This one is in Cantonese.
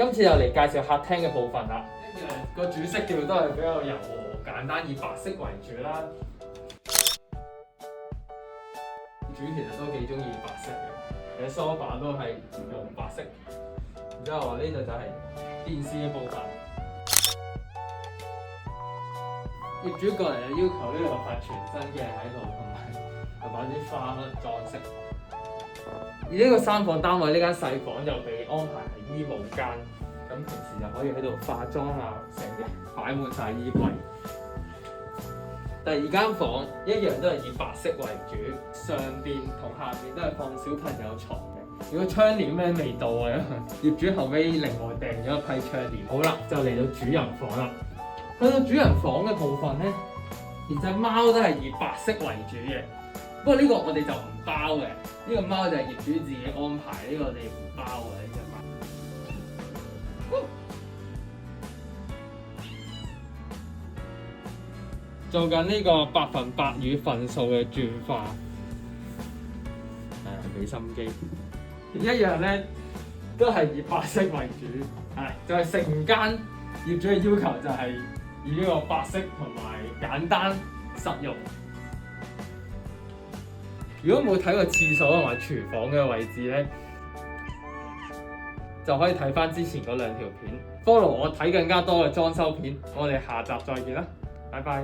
今次又嚟介紹客廳嘅部分啦。個主色調都係比較柔和簡單，以白色為主啦。主其實都幾中意白色嘅，嘅 sofa 都係用白色。然之後呢度就係電視嘅部分。業主過嚟就要求呢度有塊全新嘅喺度，同埋啲花裝飾。而呢個3房單位呢間細房就被安排係衣帽間，咁平時就可以喺度化妝啊，成日擺滿晒衣櫃。第二間房一樣都係以白色為主，上邊同下邊都係放小朋友床嘅。如果窗簾咧未到啊，業主後尾另外訂咗一批窗簾。好啦，就嚟到主人房啦。去到主人房嘅部分咧，連隻貓都係以白色為主嘅。不過呢個我哋就唔包嘅，呢個貓就係業主自己安排，呢個我哋唔包嘅呢隻貓。做緊呢個100%與份數嘅轉化，俾心機。一樣咧，都係以白色為主，就係成間業主嘅要求就係以呢個白色同埋簡單實用。如果冇睇過廁所同埋廚房嘅位置咧，就可以睇翻之前嗰2條片。follow 我睇更加多嘅裝修片，我哋下集再見啦，拜拜。